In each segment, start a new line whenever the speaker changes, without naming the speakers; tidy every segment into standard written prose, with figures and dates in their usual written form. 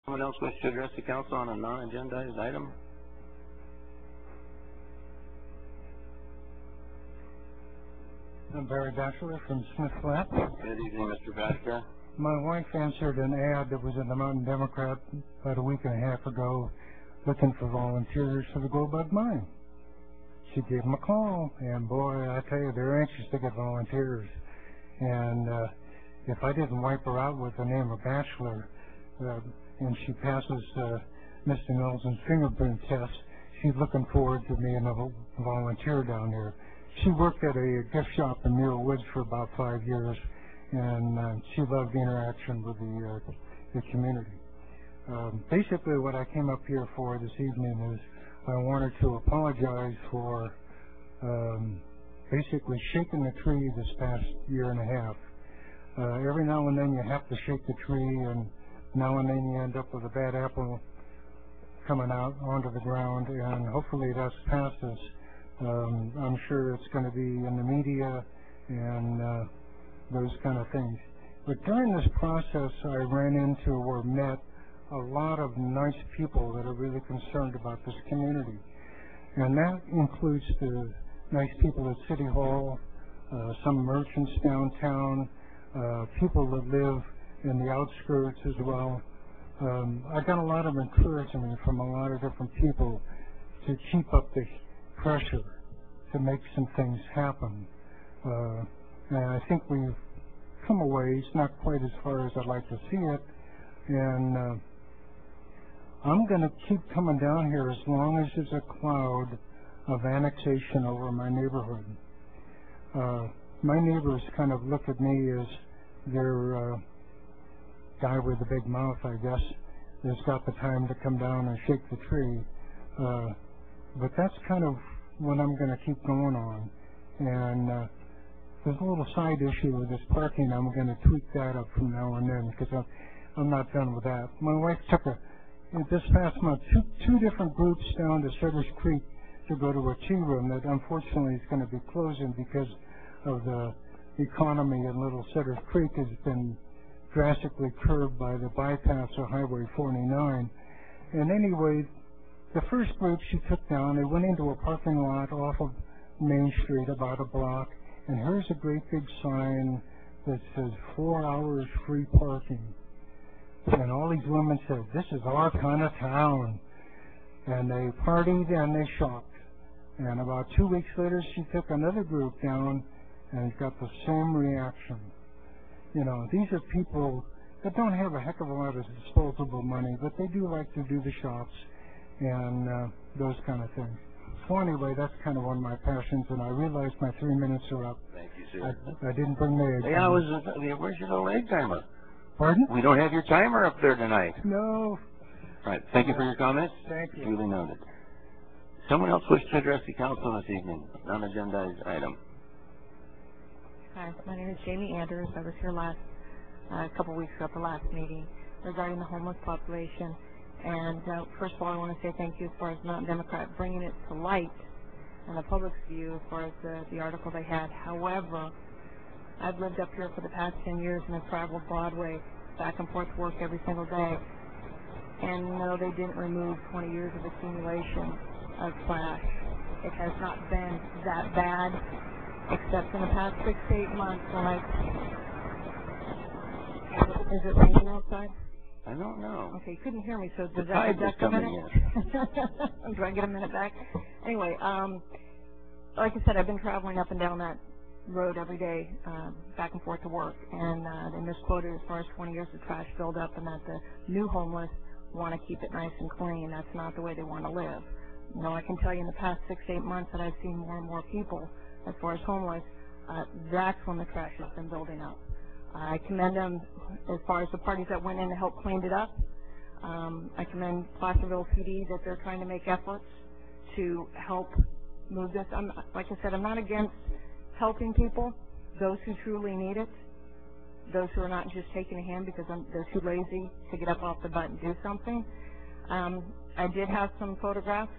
Someone else wish to address the council on a non-agendized item?
I'm Barry Batchelor from Smith Flat.
Good evening, Mr. Batchelor.
My wife answered an ad that was in the Mountain Democrat about a week and a half ago looking for volunteers for the Gold Bug Mine. She gave them a call, and boy, I tell you, they're anxious to get volunteers. And if I didn't wipe her out with the name of Batchelor, and she passes Mr. Nelson's fingerprint test, she's looking forward to being a volunteer down there. She worked at a gift shop in Muir Woods for about 5 years, and she loved the interaction with the community. Basically, what I came up here for this evening is I wanted to apologize for basically shaking the tree this past year and a half. Every now and then you have to shake the tree, and now and then you end up with a bad apple coming out onto the ground, and hopefully that's past us. I'm sure it's going to be in the media and those kind of things. But during this process, I ran into or met a lot of nice people that are really concerned about this community. And that includes the nice people at City Hall, some merchants downtown, people that live in the outskirts as well. I got a lot of encouragement from a lot of different people to keep up the pressure to make some things happen. And I think we've come a ways, not quite as far as I'd like to see it, and I'm going to keep coming down here as long as there's a cloud of annexation over my neighborhood. My neighbors kind of look at me as their guy with the big mouth, I guess, that's got the time to come down and shake the tree. But that's kind of what I'm going to keep going on. And there's a little side issue with this parking. I'm going to tweak that up from now and then because I'm not done with that. My wife took this past month two different groups down to Sutter's Creek to go to a tea room that unfortunately is going to be closing because of the economy in Little Sutter's Creek has been drastically curbed by the bypass of Highway 49. And anyway, the first group she took down, they went into a parking lot off of Main Street about a block, and here's a great big sign that says 4 hours free parking. And all these women said, this is our kind of town. And they partied and they shopped. And about 2 weeks later, she took another group down and got the same reaction. You know, these are people that don't have a heck of a lot of disposable money, but they do like to do the shops and those kind of things. So anyway, that's kind of one of my passions, and I realize my 3 minutes are up.
Thank you, sir.
I didn't bring the egg.
Yeah, where's your little egg timer?
Pardon?
We don't have your timer up there tonight.
No.
All right. Thank you for your comments.
Thank you.
Duly noted. Someone else wish to address the council this evening? Non-agendized item.
Hi, my name is Jamie Andrews. I was here a couple weeks ago at the last meeting regarding the homeless population. And first of all, I want to say thank you as far as Mountain Democrat bringing it to light and the public's view as far as the article they had. However, I've lived up here for the past 10 years and I've traveled Broadway back and forth to work every single day. And no, they didn't remove 20 years of accumulation of trash. It has not been that bad, except in the past 6 to 8 months when Is it raining outside?
I don't know.
Okay, you couldn't hear me, so does
The
that
tide is coming
in. Do I get a minute back? Anyway, like I said, I've been traveling up and down that road every day, back and forth to work, and they misquoted as far as 20 years of trash buildup, and that the new homeless want to keep it nice and clean. That's not the way they want to live. You know, I can tell you in the past 6 to 8 months that I've seen more and more people as far as homeless. That's when the trash has been building up. I commend them as far as the parties that went in to help clean it up. I commend Placerville PD that they're trying to make efforts to help move this. Like I said, I'm not against helping people, those who truly need it, those who are not just taking a hand because they're too lazy to get up off the butt and do something. I did have some photographs.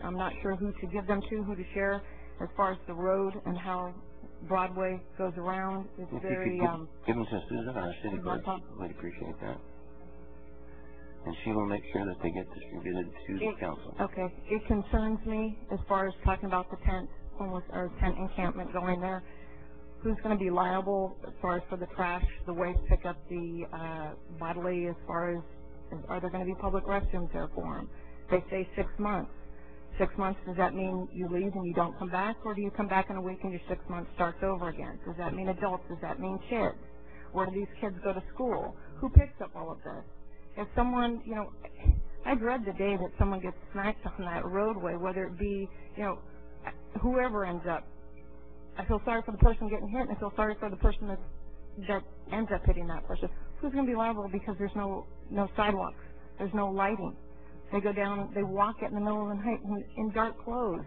I'm not sure who to give them to, who to share, as far as the road and how Broadway goes around. It's very
give them to Susan, our city clerk. We'd appreciate that. and she will make sure that they get distributed to the council.
Okay. It concerns me as far as talking about the tent, homeless, or tent encampment going there. Who's going to be liable as far as for the trash, the waste pickup, the bodily, as far as, are there going to be public restrooms there for them? They say 6 months. 6 months, does that mean you leave and you don't come back, or do you come back in a week and your 6 months starts over again? Does that mean adults? Does that mean kids? Where do these kids go to school? Who picks up all of this? If someone, you know, I dread the day that someone gets smacked on that roadway, whether it be, you know, whoever ends up. I feel sorry for the person getting hit, and I feel sorry for the person that ends up hitting that person. Who's going to be liable because there's no sidewalks, there's no lighting? They go down, they walk it in the middle of the night in dark clothes.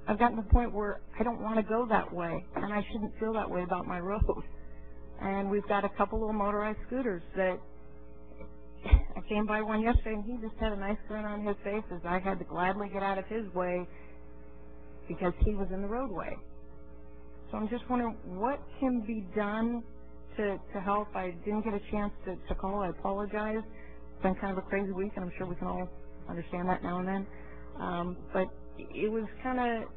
I've gotten to the point where I don't want to go that way, and I shouldn't feel that way about my road. And we've got a couple little motorized scooters that I came by one yesterday, and he just had a nice grin on his face as I had to gladly get out of his way because he was in the roadway. So I'm just wondering what can be done to help. I didn't get a chance to call. I apologize. It's been kind of a crazy week, and I'm sure we can all understand that now and then. But it was kind of,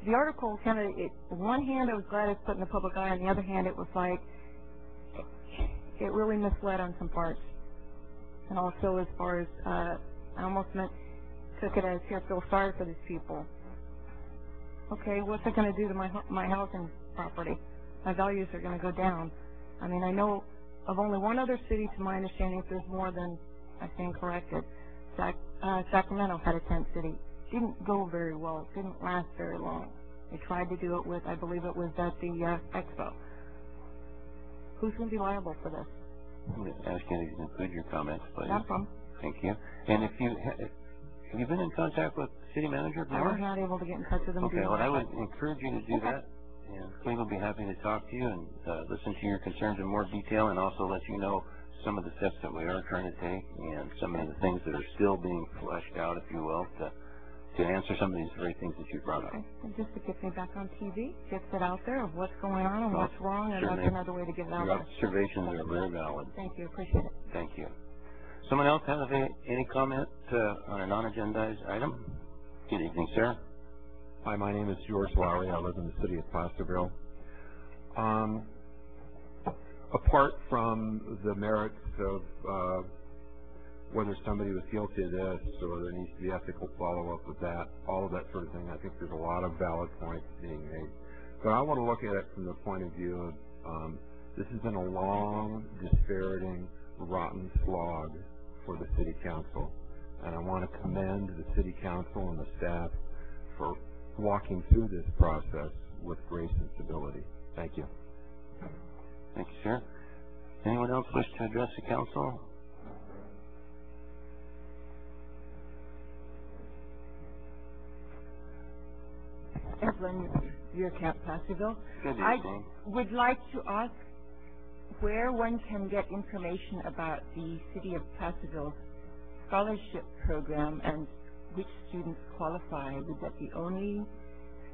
the article kind of, on one hand, I was glad it was put in the public eye. On the other hand, it was like, it really misled on some parts. And also as far as, I almost took it as, here, feel sorry for these people. Okay, what's it going to do to my housing property? My values are going to go down. I mean, I know of only one other city, to my understanding, if there's more than I stand corrected. Sacramento had a tent city. Didn't go very well. Didn't last very long. They tried to do it with, I believe it was at the Expo. Who's going to be liable for this?
I'm going to ask you to include your comments, please.
No problem.
Thank you. And if you have you been in contact with City Manager
I was not able to get in touch with them.
Okay, well, I would encourage you to do that, and Cleve will be happy to talk to you and listen to your concerns in more detail, and also let you know some of the steps that we are trying to take and some of the things that are still being fleshed out, if you will, to answer some of these very things that you brought up.
Okay. And just to get me back on TV, gets it out there of what's going on and what's wrong, and that's another way to get it out there.
Your observations are very valid.
Thank you. Appreciate it.
Thank you. Someone else have any comment on a non-agendized item? Good evening, sir.
Hi, my name is George Lowry. I live in the city of Placerville. Apart from the merits of whether somebody was guilty of this or there needs to be ethical follow-up with that, all of that sort of thing, I think there's a lot of valid points being made. But I want to look at it from the point of view of this has been a long, dispiriting, rotten slog for the city council. And I want to commend the city council and the staff for walking through this process with grace and civility. Thank you.
Thank you, sir. Anyone else wish to address the council?
Evelyn, your Camp Placerville.
Good evening.
I would like to ask where one can get information about the City of Placerville's scholarship program and which students qualify. Would that be only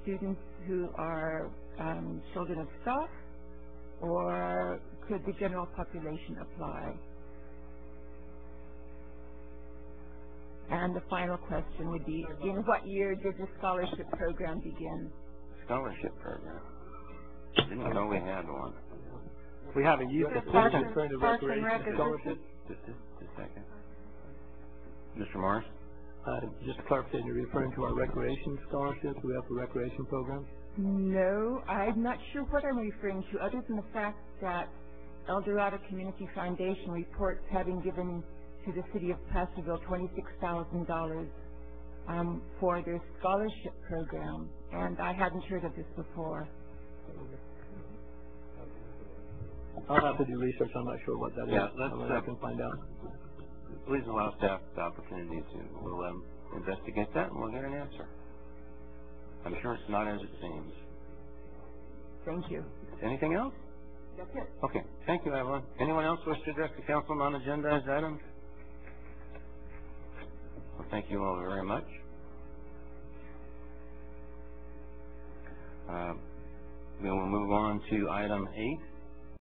students who are children of staff, or could the general population apply? And the final question would be, in what year did the scholarship program begin?
Scholarship program. Didn't know we had one.
We have a youth assistance for the recreation scholarship.
Just a second. Mr. Morris?
Just to clarify, you're referring to our recreation scholarships we have for recreation programs?
No, I'm not sure what I'm referring to, other than the fact that El Dorado Community Foundation reports having given to the city of Placerville $26,000 for their scholarship program, and I hadn't heard of this before.
I'll have to do research. I'm not sure what that is.
I
can find out.
Please allow staff the opportunity to. We'll investigate that and we'll get an answer. I'm sure it's not as it seems.
Thank you.
Anything else?
That's it.
Okay. Thank you, Evelyn. Anyone else wish to address the council on agendized items? Well, thank you all very much. We will move on to item 8.